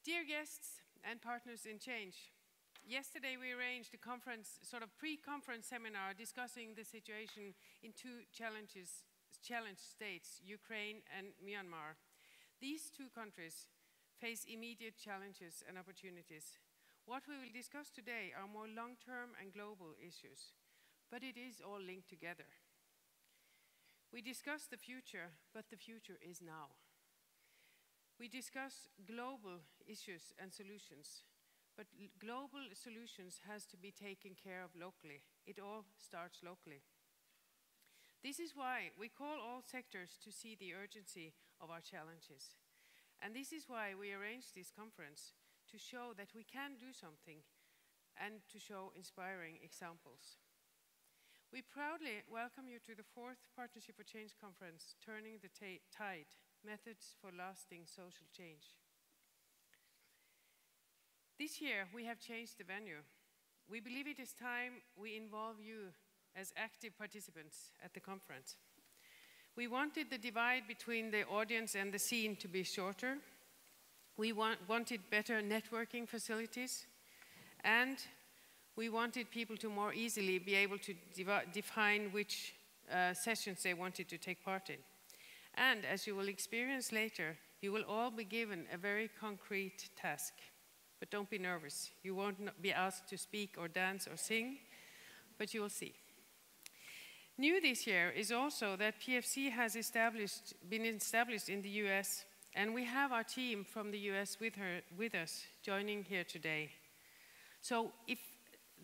Dear guests and partners in change, yesterday we arranged a conference, sort of pre-conference seminar discussing the situation in two challenged states, Ukraine and Myanmar. These two countries face immediate challenges and opportunities. What we will discuss today are more long-term and global issues, but it is all linked together. We discuss the future, but the future is now. We discuss global issues and solutions, but global solutions has to be taken care of locally. It all starts locally. This is why we call all sectors to see the urgency of our challenges. And this is why we arranged this conference, to show that we can do something and to show inspiring examples. We proudly welcome you to the 4th Partnership for Change Conference, Turning the Tide, Methods for Lasting Social Change. This year, we have changed the venue. We believe it is time we involve you as active participants at the conference. We wanted the divide between the audience and the scene to be shorter. We wanted better networking facilities, and we wanted people to more easily be able to define which sessions they wanted to take part in. And as you will experience later, you will all be given a very concrete task. But don't be nervous. You won't be asked to speak or dance or sing, but you will see. New this year is also that PFC has been established in the US, and we have our team from the US with us joining here today. So if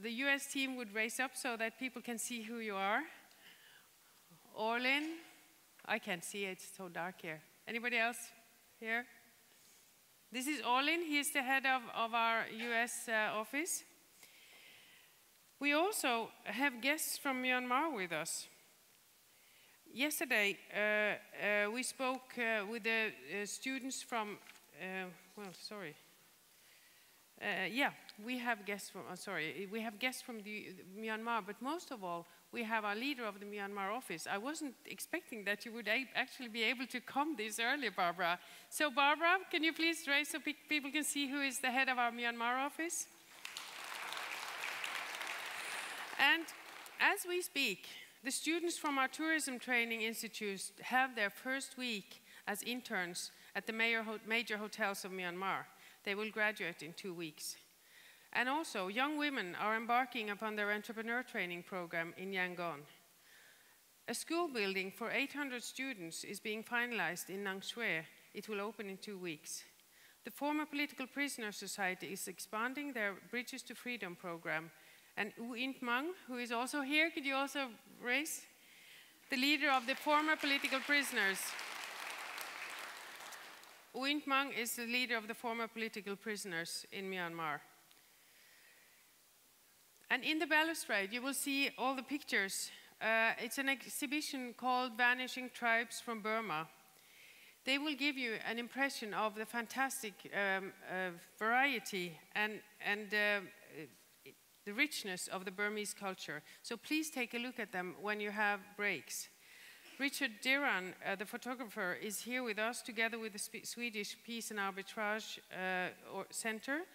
the US team would raise up so that people can see who you are. Orlin. I can't see it, it's so dark here. Anybody else here? This is Orlin, he is the head of our US office. We also have guests from Myanmar with us. Yesterday, we spoke with the students from, we have guests from, we have guests from Myanmar, but most of all, we have our leader of the Myanmar office. I wasn't expecting that you would actually be able to come this early, Barbara. So Barbara, can you please raise so people can see who is the head of our Myanmar office? And as we speak, the students from our tourism training institutes have their first week as interns at the major hotels of Myanmar. They will graduate in 2 weeks. And also, young women are embarking upon their entrepreneur training program in Yangon. A school building for 800 students is being finalized in Nang Shui. It will open in 2 weeks. The former Political Prisoner Society is expanding their Bridges to Freedom program. And U Int Mang, who is also here, could you also raise? The leader of the former political prisoners. U Int Mang is the leader of the former political prisoners in Myanmar. And in the balustrade, you will see all the pictures. It's an exhibition called Vanishing Tribes from Burma. They will give you an impression of the fantastic variety and the richness of the Burmese culture. So please take a look at them when you have breaks. Richard Diran, the photographer, is here with us together with the Swedish Peace and Arbitrage Center,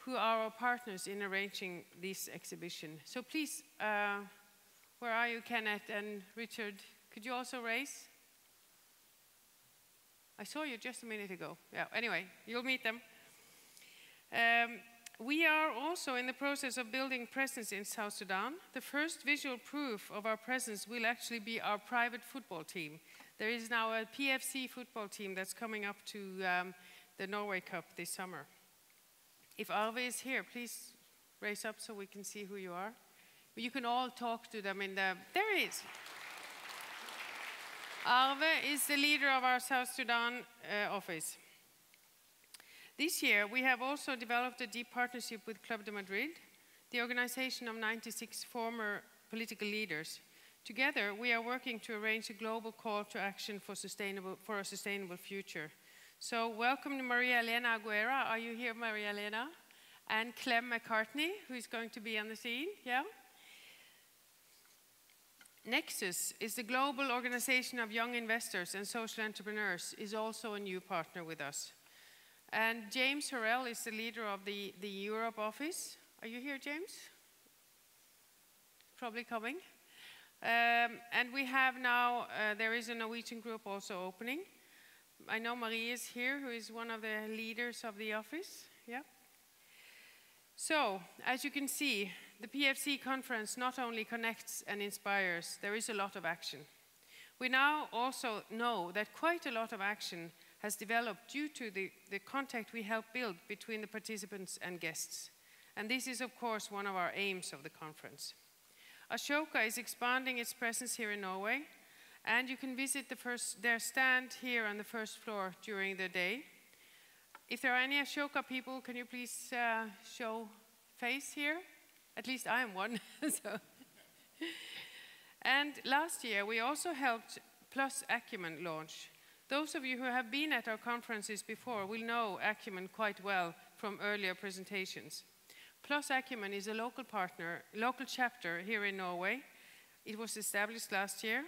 who are our partners in arranging this exhibition. So please, where are you, Kenneth and Richard? Could you also raise? I saw you just a minute ago. Yeah, anyway, you'll meet them. We are also in the process of building presence in South Sudan. The first visual proof of our presence will actually be our private football team. There is now a PFC football team that's coming up to the Norway Cup this summer. If Arve is here, please raise up so we can see who you are. You can all talk to them in the... There he is. Arve is the leader of our South Sudan office. This year, we have also developed a deep partnership with Club de Madrid, the organization of 96 former political leaders. Together, we are working to arrange a global call to action for a sustainable future. So welcome to Maria Elena Aguera. Are you here, Maria Elena? And Clem McCartney, who is going to be on the scene. Yeah? Nexus is the global organization of young investors and social entrepreneurs, is also a new partner with us. And James Harrell is the leader of the Europe office. Are you here, James? Probably coming. And we have now, there is a Norwegian group also opening. I know Marie is here, who is one of the leaders of the office. Yeah. So, as you can see, the PFC conference not only connects and inspires, there is a lot of action. We now also know that quite a lot of action has developed due to the contact we help build between the participants and guests. And this is, of course, one of our aims of the conference. Ashoka is expanding its presence here in Norway, and you can visit their stand here on the first floor during the day. If there are any Ashoka people, can you please show face here? At least I am one. So. And last year, we also helped Plus Acumen launch. Those of you who have been at our conferences before will know Acumen quite well from earlier presentations. Plus Acumen is a local chapter here in Norway. It was established last year.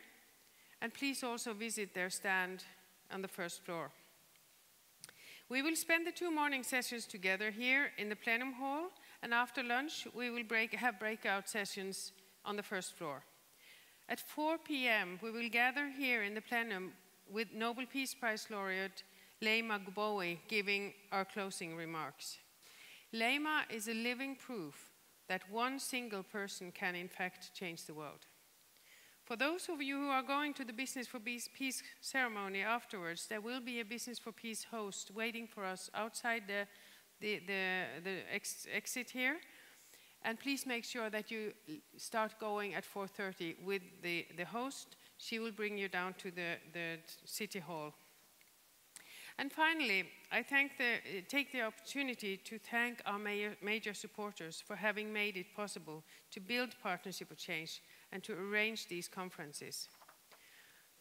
And please also visit their stand on the first floor. We will spend the 2 morning sessions together here in the plenum hall, and after lunch we will have breakout sessions on the first floor. At 4 p.m. we will gather here in the plenum with Nobel Peace Prize laureate Leima Gbowe giving our closing remarks. Leima is a living proof that one single person can in fact change the world. For those of you who are going to the Business for Peace ceremony afterwards, there will be a Business for Peace host waiting for us outside the exit here. And please make sure that you start going at 4:30 with the host. She will bring you down to the City Hall. And finally, I take the opportunity to thank our major supporters for having made it possible to build Partnership for Change and to arrange these conferences.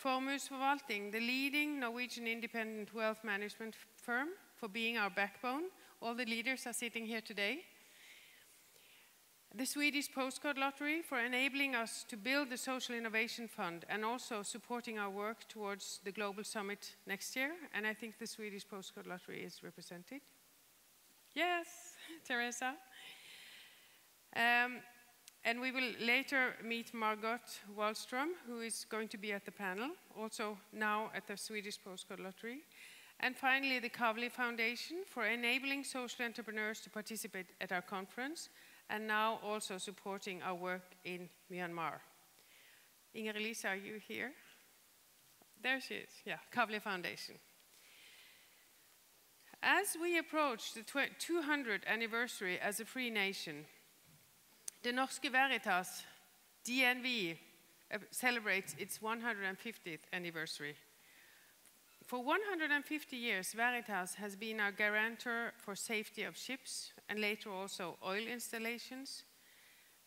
Formuesforvaltning, the leading Norwegian independent wealth management firm, for being our backbone. All the leaders are sitting here today. The Swedish Postcard Lottery for enabling us to build the Social Innovation Fund and also supporting our work towards the Global Summit next year. And I think the Swedish Postcard Lottery is represented. Yes, Teresa. And we will later meet Margot Wallström, who is going to be at the panel, also now at the Swedish Postcard Lottery. And finally, the Kavli Foundation for enabling social entrepreneurs to participate at our conference, and now also supporting our work in Myanmar. Inger-Lise, are you here? There she is, yeah, Kavli Foundation. As we approach the 200th anniversary as a free nation, the Norske Veritas, DNV, celebrates its 150th anniversary. For 150 years, Veritas has been our guarantor for safety of ships and later also oil installations.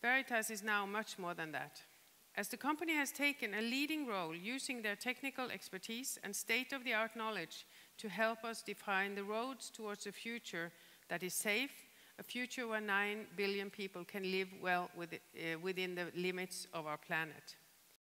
Veritas is now much more than that, as the company has taken a leading role using their technical expertise and state-of-the-art knowledge to help us define the roads towards a future that is safe, a future where 9 billion people can live well within the limits of our planet.